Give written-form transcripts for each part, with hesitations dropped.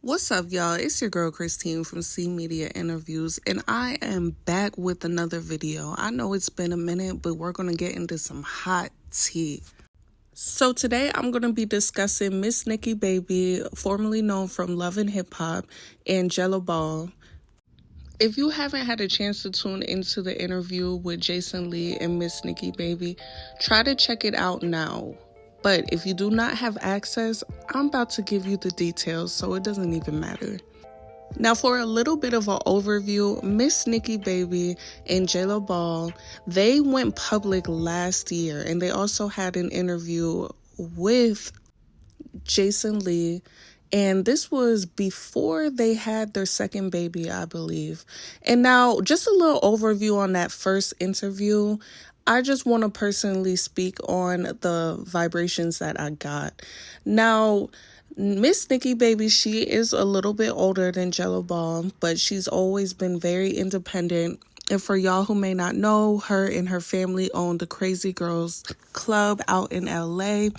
What's up, y'all? It's your girl Christine from C Media Interviews, and I am back with another video. I know it's been a minute, but we're going to get into some hot tea. So today I'm going to be discussing Missnikkibaby, formerly known from Love and Hip Hop, and Gelo Ball. If you haven't had a chance to tune into the interview with Jason Lee and Missnikkibaby, try to check it out now. But if you do not have access, I'm about to give you the details, so it doesn't even matter. Now, for a little bit of an overview, Missnikkibaby and Gelo Ball, they went public last year, and they also had an interview with Jason Lee, and this was before they had their second baby, I believe. And now, just a little overview on that first interview. I just want to personally speak on the vibrations that I got. Now, Missnikkibaby, she is a little bit older than Gelo Ball, but she's always been very independent. And for y'all who may not know, her and her family own the Crazy Girls Club out in LA.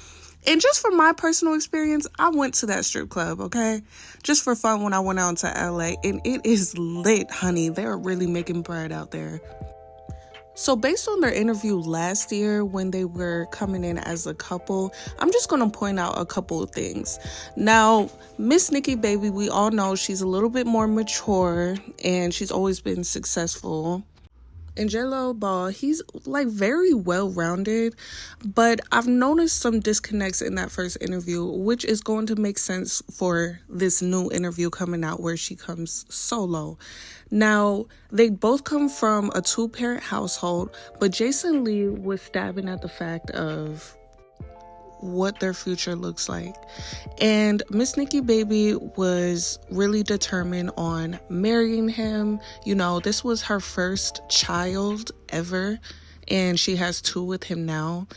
And just from my personal experience, I went to that strip club, okay? Just for fun when I went out to LA. And it is lit, honey. They're really making bread out there. So based on their interview last year when they were coming in as a couple, I'm just going to point out a couple of things. Now, Missnikkibaby, we all know she's a little bit more mature and she's always been successful. And Gelo Ball, he's like very well-rounded, but I've noticed some disconnects in that first interview, which is going to make sense for this new interview coming out where she comes solo. Now, they both come from a two-parent household, but Jason Lee was stabbing at the fact of what their future looks like. And Missnikkibaby was really determined on marrying him. You know, this was her first child ever, and she has two with him now.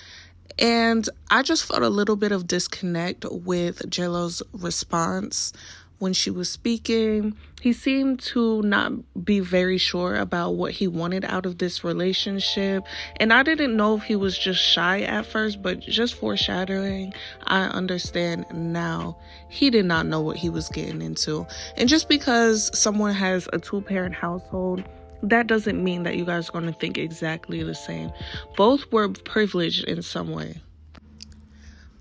And I just felt a little bit of disconnect with Gelo's response when she was speaking. He seemed to not be very sure about what he wanted out of this relationship. And I didn't know if he was just shy at first, but just foreshadowing, I understand now. He did not know what he was getting into. And just because someone has a two-parent household, that doesn't mean that you guys are going to think exactly the same. Both were privileged in some way.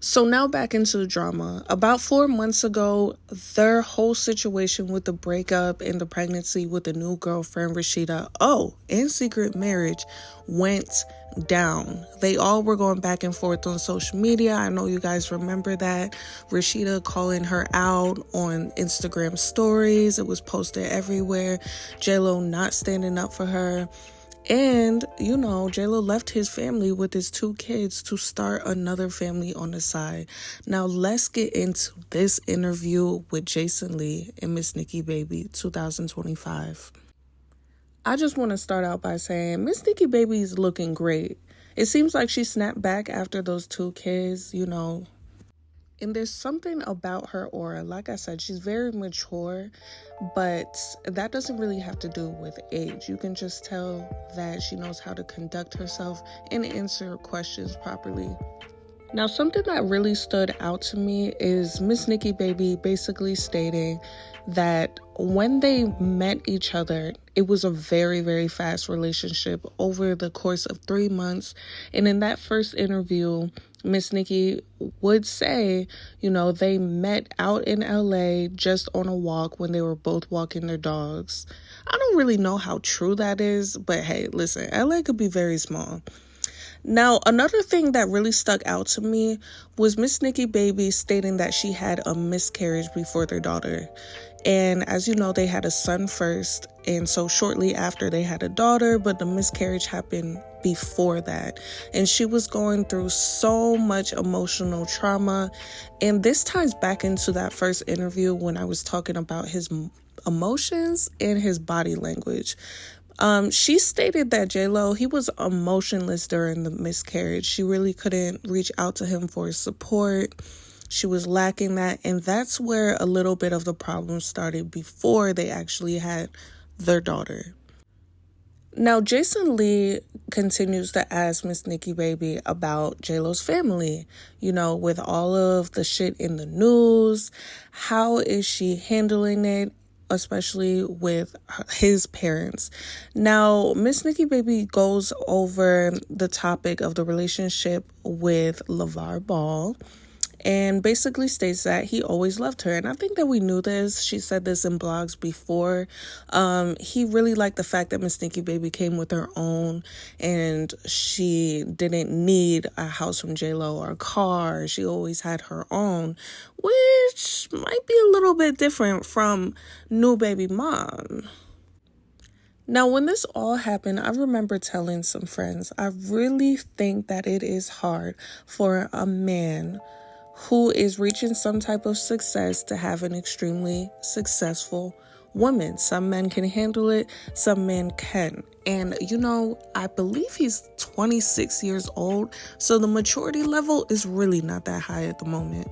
So now back into the drama. About 4 months ago, their whole situation with the breakup and the pregnancy with the new girlfriend, Rashida, and secret marriage went down. They all were going back and forth on social media. I know you guys remember that. Rashida calling her out on Instagram stories. It was posted everywhere. Gelo not standing up for her. And, you know, Gelo left his family with his two kids to start another family on the side. Now, let's get into this interview with Jason Lee and Missnikkibaby 2025. I just want to start out by saying Missnikkibaby is looking great. It seems like she snapped back after those two kids, you know. And there's something about her aura. Like I said, she's very mature, but that doesn't really have to do with age. You can just tell that she knows how to conduct herself and answer questions properly. Now, something that really stood out to me is Missnikkibaby basically stating that when they met each other, it was a very, very fast relationship over the course of 3 months. And in that first interview, Miss Nikki would say, you know, they met out in LA just on a walk when they were both walking their dogs. I don't really know how true that is, but hey, listen, LA could be very small. Now, another thing that really stuck out to me was Missnikkibaby stating that she had a miscarriage before their daughter. And as you know, they had a son first. And so shortly after they had a daughter, but the miscarriage happened before that. And she was going through so much emotional trauma. And this ties back into that first interview when I was talking about his emotions and his body language. She stated that Gelo, he was emotionless during the miscarriage. She really couldn't reach out to him for support. She was lacking that, and that's where a little bit of the problem started before they actually had their daughter. Now, Jason Lee continues to ask Missnikkibaby about Gelo's family, with all of the shit in the news. How is she handling it, especially with his parents? Now, Missnikkibaby goes over the topic of the relationship with LeVar Ball, and basically states that he always loved her. And I think that we knew this. She said this in blogs before. He really liked the fact that Missnikkibaby came with her own, and she didn't need a house from Gelo or a car. She always had her own, which might be a little bit different from new baby mom. Now, when this all happened, I remember telling some friends, I really think that it is hard for a man who is reaching some type of success to have an extremely successful woman. Some men can handle it, some men can. And, I believe he's 26 years old, so the maturity level is really not that high at the moment.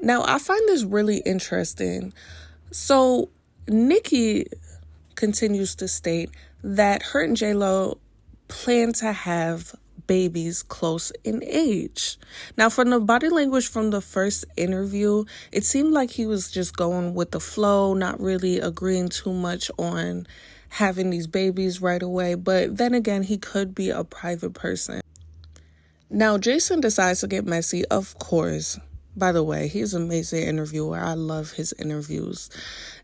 Now, I find this really interesting. So, Nikki continues to state that her and Gelo plan to have babies close in age. Now, from the body language from the first interview, it seemed like he was just going with the flow, not really agreeing too much on having these babies right away. But then again, he could be a private person. Now, Jason decides to get messy, of course. By the way, he's an amazing interviewer. I love his interviews.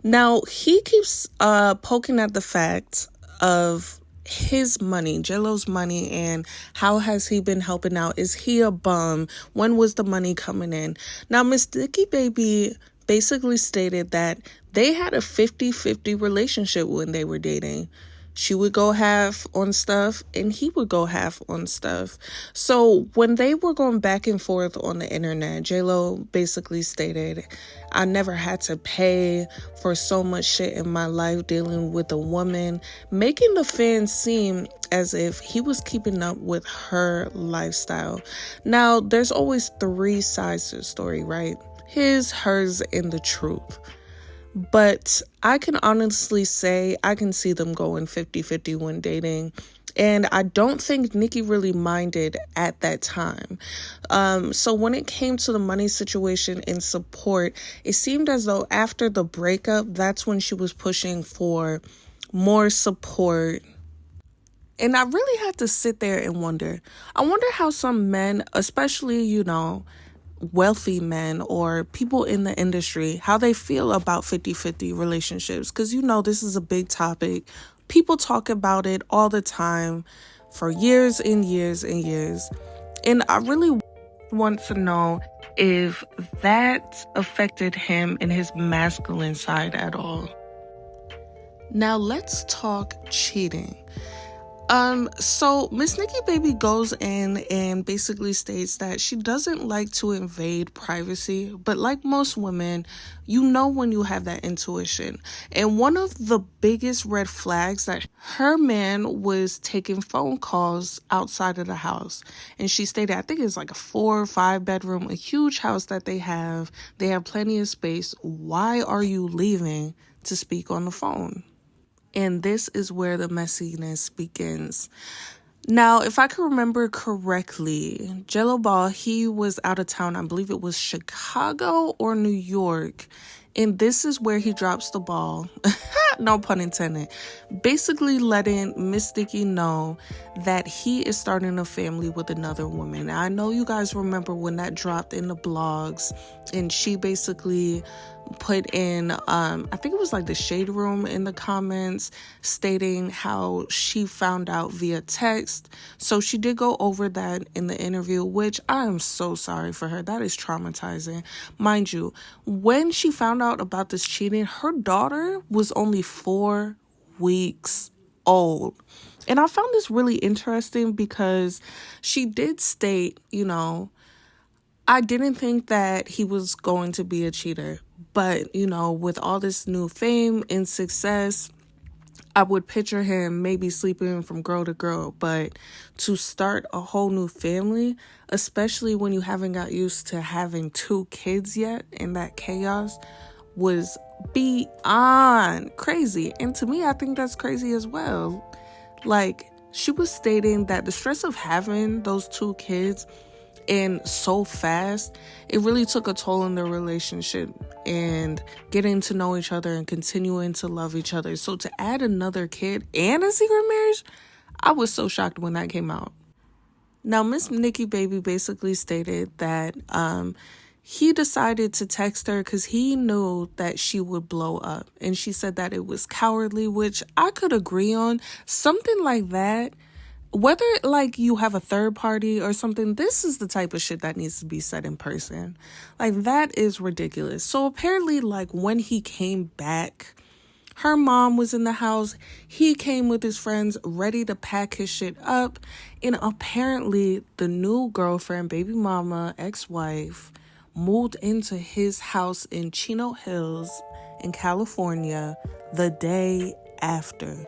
Now, he keeps poking at the fact of his money, Gelo's money, and how has he been helping out? Is he a bum? When was the money coming in? Now, Missnikkibaby basically stated that they had a 50-50 relationship when they were dating. She would go half on stuff and he would go half on stuff. So when they were going back and forth on the internet, Gelo basically stated, I never had to pay for so much shit in my life dealing with a woman, making the fans seem as if he was keeping up with her lifestyle. Now, there's always three sides to the story, right? His, hers, and the truth. But I can honestly say I can see them going 50-50 when dating. And I don't think Nikki really minded at that time. So when it came to the money situation and support, it seemed as though after the breakup, that's when she was pushing for more support. And I really had to sit there and wonder. I wonder how some men, especially, wealthy men or people in the industry, how they feel about 50-50 relationships, because this is a big topic. People talk about it all the time for years and years and years, and I really want to know if that affected him in his masculine side at all. Now let's talk cheating. So Missnikkibaby goes in and basically states that she doesn't like to invade privacy, but like most women, when you have that intuition. And one of the biggest red flags that her man was taking phone calls outside of the house. And she stated, I think it's like a 4 or 5 bedroom, a huge house that they have. They have plenty of space. Why are you leaving to speak on the phone? And this is where the messiness begins. Now, if I can remember correctly, Gelo Ball, he was out of town. I believe it was Chicago or New York. And this is where he drops the ball. No pun intended. Basically letting Miss Nikki know that he is starting a family with another woman. I know you guys remember when that dropped in the blogs, and she basically put in, I think it was like the shade room in the comments, stating how she found out via text. So she did go over that in the interview, which I am so sorry for her. That is traumatizing. Mind you, when she found out about this cheating, her daughter was only 4 weeks old. And I found this really interesting because she did state, I didn't think that he was going to be a cheater. But, with all this new fame and success, I would picture him maybe sleeping from girl to girl. But to start a whole new family, especially when you haven't got used to having 2 kids yet, and that chaos was beyond crazy. And to me, I think that's crazy as well. Like, she was stating that the stress of having those 2 kids and so fast, it really took a toll on their relationship and getting to know each other and continuing to love each other. So to add another kid and a secret marriage, I was so shocked when that came out. Now, Missnikkibaby basically stated that he decided to text her because he knew that she would blow up. And she said that it was cowardly, which I could agree on. Something like that, whether like you have a third party or something, this is the type of shit that needs to be said in person. Like, that is ridiculous. So apparently, like, when he came back, her mom was in the house. He came with his friends ready to pack his shit up. And apparently the new girlfriend, baby mama, ex-wife, moved into his house in Chino Hills in California the day after.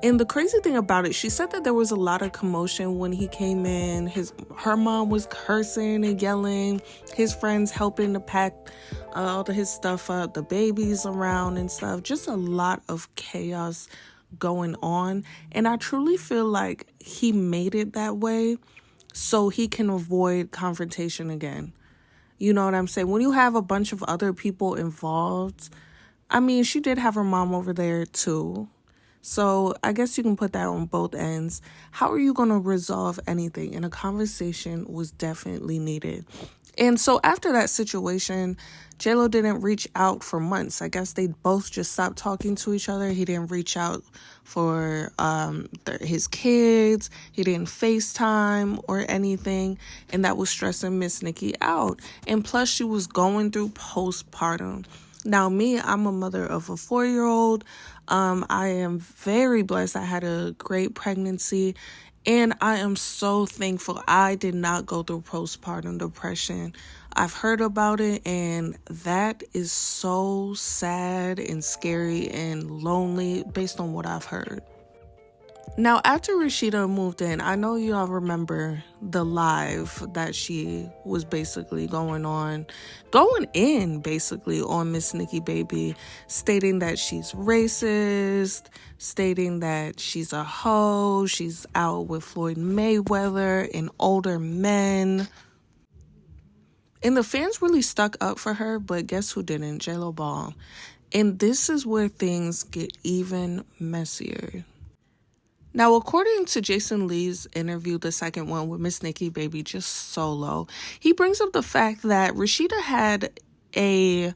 And the crazy thing about it, she said that there was a lot of commotion when he came in. Her mom was cursing and yelling, his friends helping to pack all of his stuff up, the babies around and stuff. Just a lot of chaos going on. And I truly feel like he made it that way so he can avoid confrontation again. You know what I'm saying? When you have a bunch of other people involved, I mean, she did have her mom over there too. So I guess you can put that on both ends. How are you going to resolve anything? And a conversation was definitely needed. And so after that situation, Gelo didn't reach out for months. I guess they both just stopped talking to each other. He didn't reach out for his kids. He didn't FaceTime or anything. And that was stressing Miss Nikki out. And plus, she was going through postpartum. Now, me, I'm a mother of a 4-year-old. I am very blessed. I had a great pregnancy. And I am so thankful I did not go through postpartum depression. I've heard about it, and that is so sad and scary and lonely based on what I've heard. Now, after Rashida moved in, I know y'all remember the live that she was basically going in basically on Missnikkibaby, stating that she's racist, stating that she's a hoe, she's out with Floyd Mayweather and older men. And the fans really stuck up for her, but guess who didn't? Gelo Ball. And this is where things get even messier. Now, according to Jason Lee's interview, the second one with Missnikkibaby, just solo, he brings up the fact that Rashida had a,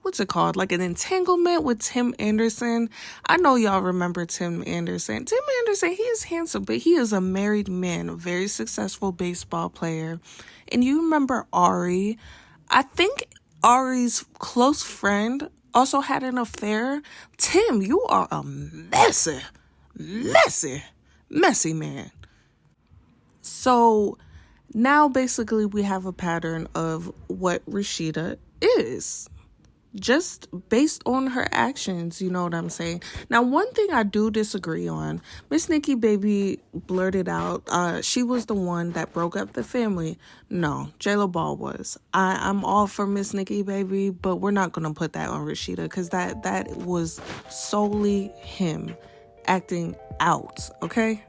what's it called? Like an entanglement with Tim Anderson. I know y'all remember Tim Anderson. Tim Anderson, he is handsome, but he is a married man, a very successful baseball player. And you remember Ari. I think Ari's close friend also had an affair. Tim, you are a messy man. So now basically we have a pattern of what Rashida is, just based on her actions, you know what I'm saying? Now, one thing I do disagree on, Missnikkibaby blurted out, she was the one that broke up the family. No, Gelo Ball was. I'm all for Missnikkibaby, but we're not going to put that on Rashida, because that was solely him acting out, okay?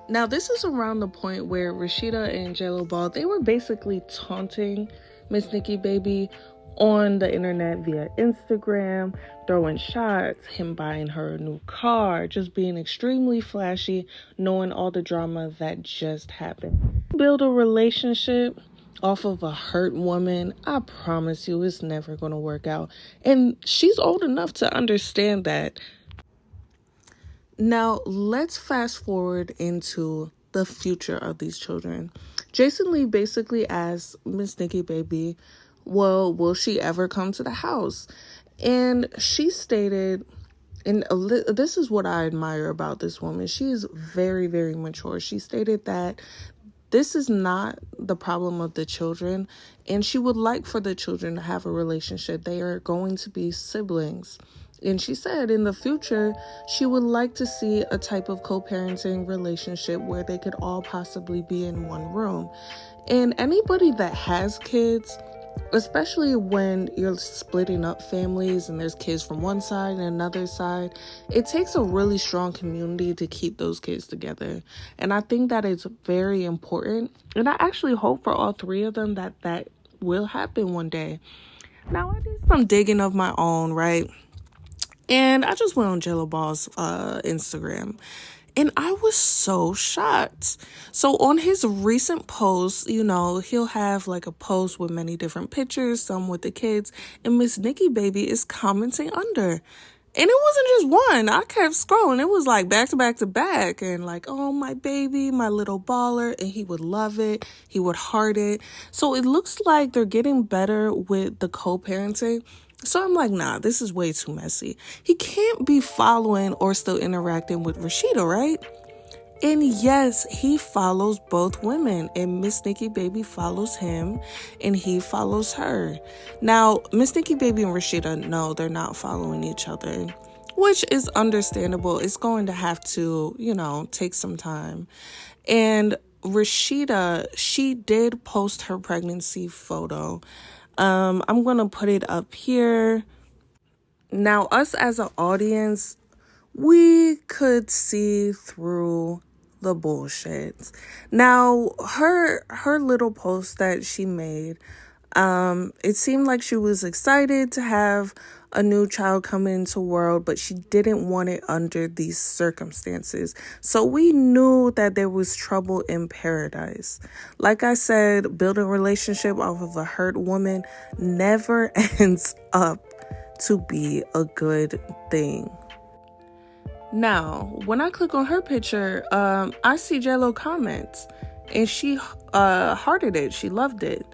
Now, this is around the point where Rashida and Gelo Ball, they were basically taunting Missnikkibaby on the internet via Instagram, throwing shots, him buying her a new car, just being extremely flashy, knowing all the drama that just happened. Build a relationship off of a hurt woman, I promise you it's never going to work out. And she's old enough to understand that. Now, let's fast forward into the future of these children. Jason Lee basically asked Missnikkibaby, well, will she ever come to the house? And she stated, and this is what I admire about this woman. She is very, very mature. She stated that this is not the problem of the children, and she would like for the children to have a relationship. They are going to be siblings. And she said in the future, she would like to see a type of co-parenting relationship where they could all possibly be in one room. And anybody that has kids, especially when you're splitting up families and there's kids from one side and another side. It takes a really strong community to keep those kids together. And I think that it's very important. And I actually hope for all three of them that will happen one day. Now, I did some digging of my own, right? And I just went on Gelo Ball's Instagram. And I was so shocked. So on his recent posts, he'll have like a post with many different pictures, some with the kids, and Missnikkibaby is commenting under. And it wasn't just one. I kept scrolling. It was like back to back to back. And like, oh, my baby, my little baller. And he would love it. He would heart it. So it looks like they're getting better with the co-parenting. So I'm like, nah, this is way too messy. He can't be following or still interacting with Rashida, right? And yes, he follows both women, and Missnikkibaby follows him and he follows her. Now, Missnikkibaby and Rashida, no, they're not following each other, which is understandable. It's going to have to, take some time. And Rashida, she did post her pregnancy photo. I'm going to put it up here. Now, us as an audience, we could see through the bullshit. Now, her little post that she made, it seemed like she was excited to have a new child come into the world, but she didn't want it under these circumstances. So we knew that there was trouble in paradise. Like I said, building a relationship off of a hurt woman never ends up to be a good thing. Now, when I click on her picture, I see Gelo comments, and she hearted it. She loved it.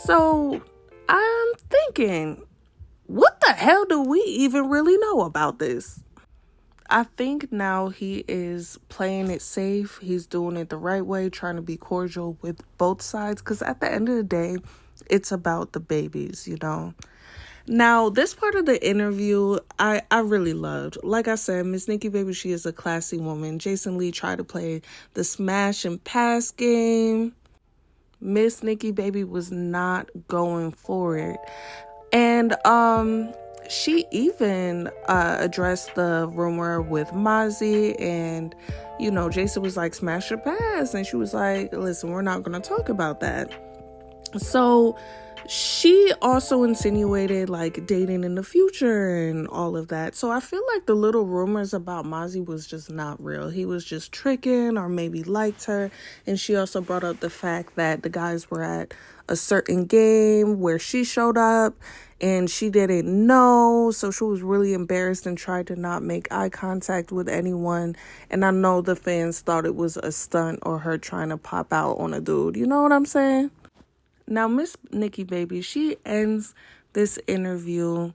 So I'm thinking, what the hell do we even really know about this? I think now he is playing it safe. He's doing it the right way, trying to be cordial with both sides. Because at the end of the day, it's about the babies, Now, this part of the interview, I really loved. Like I said, Missnikkibaby, she is a classy woman. Jasonlee tried to play the smash and pass game. Missnikkibaby was not going for it. And she even addressed the rumor with Mozzie, and Jason was like, smash or pass, and she was like, listen, we're not going to talk about that. So she also insinuated like dating in the future and all of that. So I feel like the little rumors about Mozzie was just not real. He was just tricking, or maybe liked her. And she also brought up the fact that the guys were at a certain game where she showed up and she didn't know. So she was really embarrassed and tried to not make eye contact with anyone. And I know the fans thought it was a stunt or her trying to pop out on a dude. You know what I'm saying? Now, Missnikkibaby, she ends this interview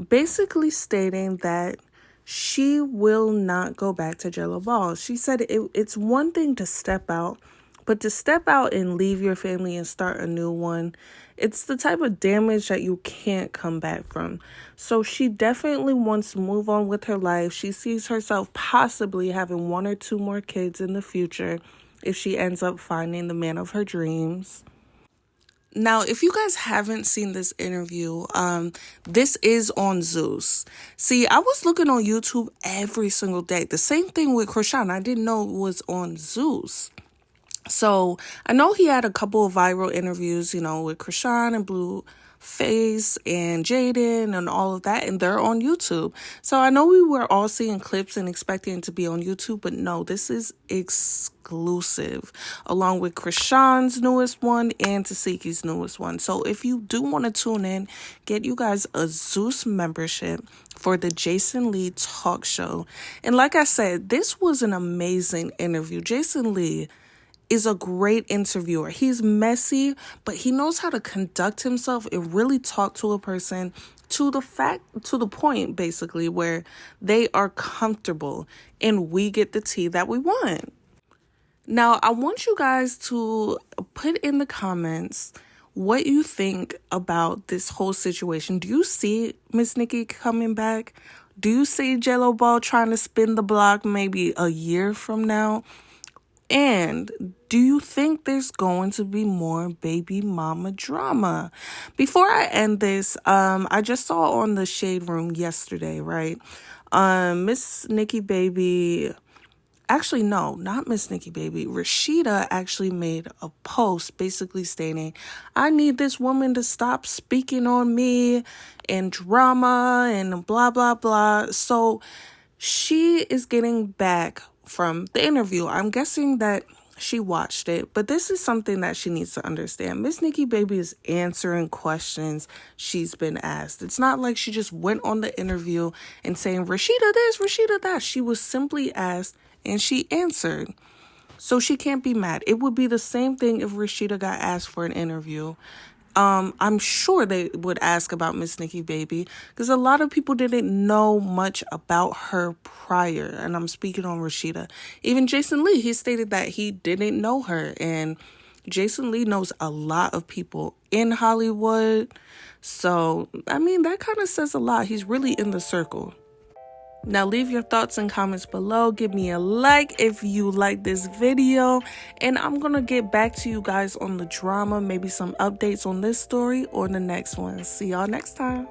basically stating that she will not go back to Gelo Ball. She said it's one thing to step out, but to step out and leave your family and start a new one, it's the type of damage that you can't come back from. So she definitely wants to move on with her life. She sees herself possibly having 1 or 2 more kids in the future if she ends up finding the man of her dreams. Now, if you guys haven't seen this interview, this is on Zeus. See, I was looking on YouTube every single day. The same thing with Krishan. I didn't know it was on Zeus. So I know he had a couple of viral interviews, with Krishan and Blueface and Jaden and all of that, and they're on YouTube. So I know we were all seeing clips and expecting it to be on YouTube, but no, this is exclusive, along with Krishan's newest one and Taseki's newest one. So if you do want to tune in, get you guys a Zeus membership for the Jasonlee talk show. And like I said, this was an amazing interview. Jasonlee is a great interviewer. He's messy, but he knows how to conduct himself and really talk to a person to the point, basically, where they are comfortable and we get the tea that we want. Now, I want you guys to put in the comments what you think about this whole situation. Do you see Miss Nikki coming back? Do you see Gelo Ball trying to spin the block maybe a year from now? And do you think there's going to be more baby mama drama? Before I end this, I just saw on the Shade Room yesterday, right? Missnikkibaby, actually, no, not Missnikkibaby. Rashida actually made a post basically stating, I need this woman to stop speaking on me and drama and blah, blah, blah. So she is getting back from the interview. I'm guessing that she watched it, but this is something that she needs to understand. Missnikkibaby is answering questions she's been asked. It's not like she just went on the interview and saying, Rashida this, Rashida that. She was simply asked and she answered. So she can't be mad. It would be the same thing if Rashida got asked for an interview. I'm sure they would ask about Missnikkibaby because a lot of people didn't know much about her prior. And I'm speaking on Rashida. Even Jason Lee, he stated that he didn't know her. And Jason Lee knows a lot of people in Hollywood. So, I mean, that kind of says a lot. He's really in the circle. Now leave your thoughts and comments below. Give me a like if you like this video. And I'm going to get back to you guys on the drama. Maybe some updates on this story or the next one. See y'all next time.